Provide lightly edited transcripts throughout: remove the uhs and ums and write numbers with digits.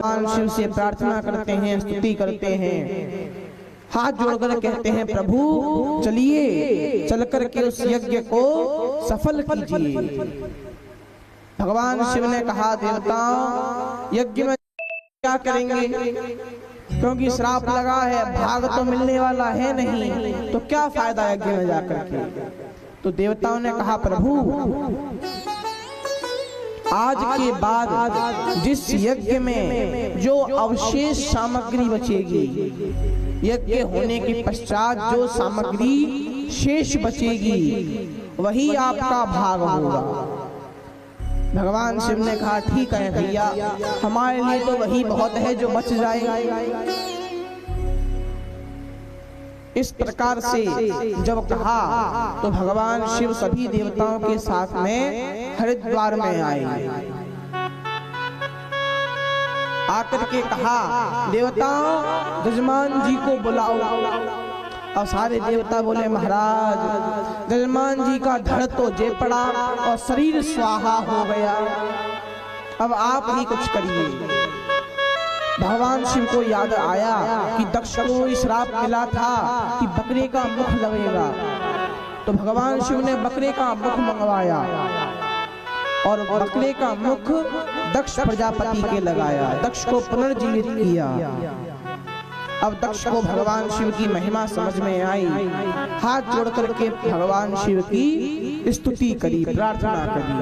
भगवान शिव से प्रार्थना करते हैं, स्तुति करते हैं, हाथ जोड़कर कहते हैं प्रभु चलिए चल करके उस यज्ञ को सफल कीजिए। भगवान शिव ने कहा देवताओं यज्ञ में क्या करेंगे, क्योंकि श्राप लगा है, भाग तो मिलने वाला है नहीं, तो क्या फायदा यज्ञ में जाकर के। तो देवताओं ने कहा प्रभु आज के बाद जिस यज्ञ में जो अवशेष सामग्री बचेगी, यज्ञ होने के पश्चात जो सामग्री शेष बचेगी वही आपका भाग होगा। भगवान शिव ने कहा ठीक है भैया, हमारे लिए तो वही बहुत है जो बच जाए। इस प्रकार से जब कहा तो भगवान शिव सभी देवताओं के साथ में हरिद्वार में आए। आकर के कहा देवताओं जजमान जी को बुलाओ। और सारे देवता बोले महाराज जजमान जी का धड़ तो जे पड़ा और शरीर स्वाहा हो गया, अब आप ही कुछ करिए। भगवान शिव को याद आया कि दक्ष को श्राप मिला था कि बकरे का मुख लगेगा, तो भगवान शिव ने बकरे का मुख मंगवाया और बकरे का मुख दक्ष प्रजापति के लगाया, दक्ष को पुनर्जीवित किया। अब दक्ष को भगवान शिव की महिमा समझ में आई, हाथ जोड़ करके भगवान शिव की स्तुति करी, प्रार्थना करी।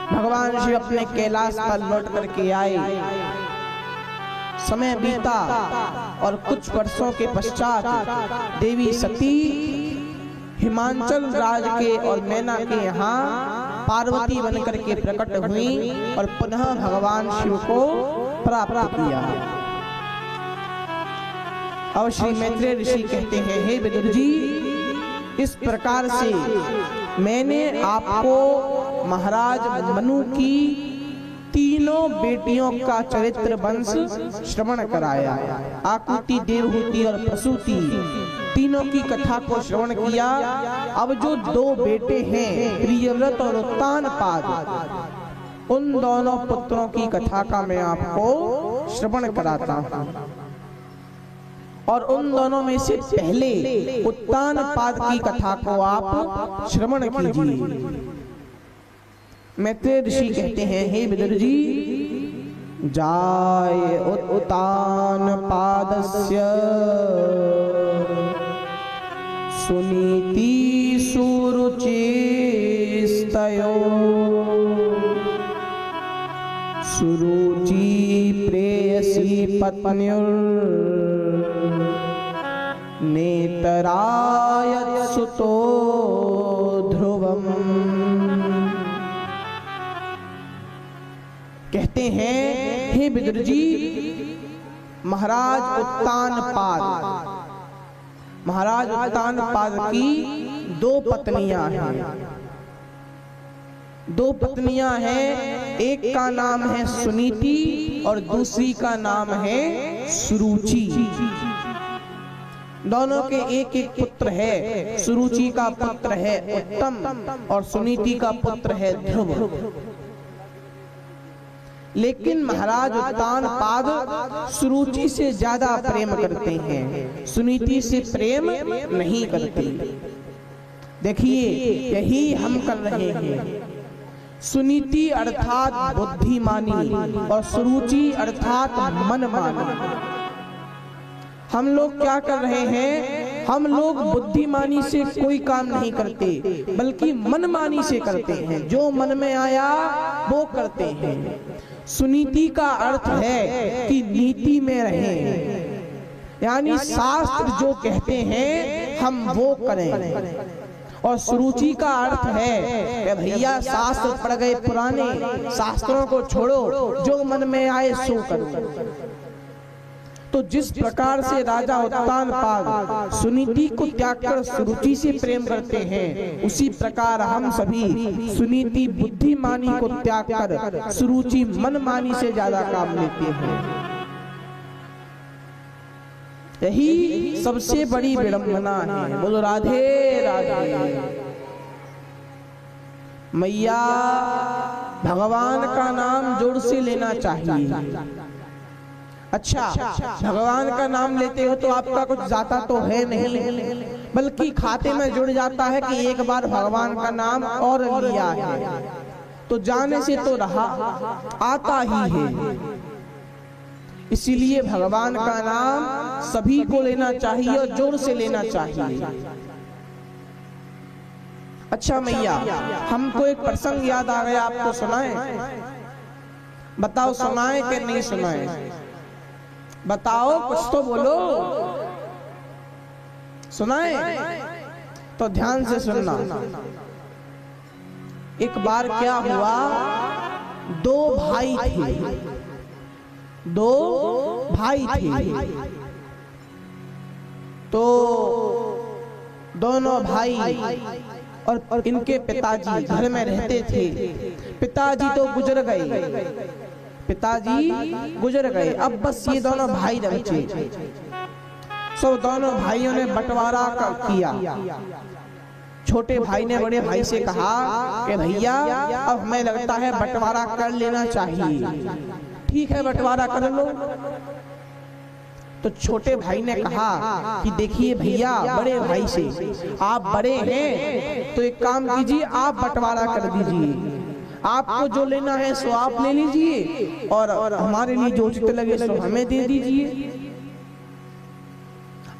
भगवान शिव अपने कैलाश पर लौट करके आए। समय बीता और कुछ वर्षों के पश्चात देवी सती हिमांचल राज के और मैना के यहाँ पार्वती बनकर के प्रकट हुई और पुनः भगवान शिव को प्राप्त किया। अब श्री मैत्रेय ऋषि कहते हैं हे विदुर जी, इस प्रकार से मैंने आपको महाराज मनु की तीनों बेटियों का चरित्र वंश श्रवण कराया। आकुति, देवहूति और प्रसूति तीनों की कथा को श्रवण किया। अब जो दो बेटे हैं प्रियव्रत और उत्तानपाद, उन दोनों पुत्रों की कथा का मैं आपको श्रवण कराता हूँ। और उन दोनों में से पहले उत्तानपाद की कथा को आप श्रवण कीजिए। मैत्रेय ऋषि कहते हैं हे विदुर जी, जाय उत्तानपादस्य सुनीति सुरुचिस्तयो सुरुचि प्रेयसी पत्न्युर् नेतरायत सुतो ध्रुवम। कहते हैं हे विदुर जी, महाराज उत्तानपाद की दो पत्नियां हैं। दो पत्नियां हैं, एक का नाम है सुनीति और दूसरी का नाम है सुरुचि। दोनों के एक एक पुत्र है। सुरुचि का पुत्र है उत्तम और सुनीति का पुत्र है ध्रुव। लेकिन महाराज उत्तानपाद सुरुचि से ज्यादा प्रेम करते हैं, सुनीति से प्रेम नहीं करते। देखिए यही हम कर रहे हैं। सुनीति अर्थात बुद्धिमानी और सुरुचि अर्थात मनमानी। हम लोग क्या कर रहे हैं, हम लोग बुद्धिमानी से कोई काम नहीं करते बल्कि मनमानी से करते हैं। जो मन में आया वो करते हैं। सुनीति का अर्थ है कि नीति में रहें, यानी शास्त्र जो कहते हैं हम वो करें। और सुरुचि का अर्थ है कि भैया शास्त्र पढ़ गए पुराने, शास्त्रों को छोड़ो, जो मन में आए सो करो। तो जिस प्रकार से राजा उत्तानपाद सुनीति को त्याग कर सुरुचि से प्रेम करते हैं, उसी प्रकार हम सभी सुनीति बुद्धिमानी को त्याग कर सुरुचि मनमानी से ज्यादा काम लेते हैं। यही सबसे बड़ी विडंबना है। बोलो राधे राधे। मैया भगवान का नाम जोर से लेना चाहिए। अच्छा, भगवान का नाम लेते हो तो आपका कुछ जाता तो है नहीं, बल्कि खाते में जुड़ जाता है कि एक बार भगवान का नाम और लिया है तो जाने से तो रहा आता ही है। इसीलिए भगवान का नाम सभी को लेना चाहिए और जोर से लेना चाहिए। अच्छा मैया, हमको एक प्रसंग याद आ गया, आपको सुनाए? बताओ सुनाए कि नहीं सुनाए? बताओ, कुछ तो बोलो। सुनाए? तो ध्यान से सुनना। एक बार क्या हुआ, दो भाई थे, दो भाई थे। तो दोनों भाई और इनके पिताजी घर में रहते थे। पिताजी तो गुजर गए, पिताजी गुजर गए। अब बस ये दोनों भाई बचे। सो दोनों भाइयों ने बंटवारा किया। छोटे भाई ने बड़े भाई से कहा कि भैया अब हमें लगता है बंटवारा कर लेना चाहिए। ठीक है, बंटवारा कर लो। तो छोटे भाई ने कहा कि देखिए भैया, बड़े भाई से, आप बड़े हैं तो एक काम कीजिए, आप बंटवारा कर दीजिए। आपको जो लेना है सो आप ले लीजिए और हमारे लिए जो उचित लगे सो हमें दे दीजिए।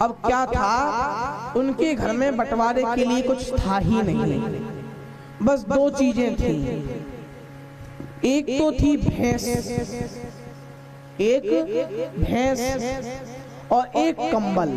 अब क्या था, उनके घर में बंटवारे के लिए कुछ था ही नहीं, बस दो चीजें थी। एक तो थी भैंस, एक भैंस और एक कंबल।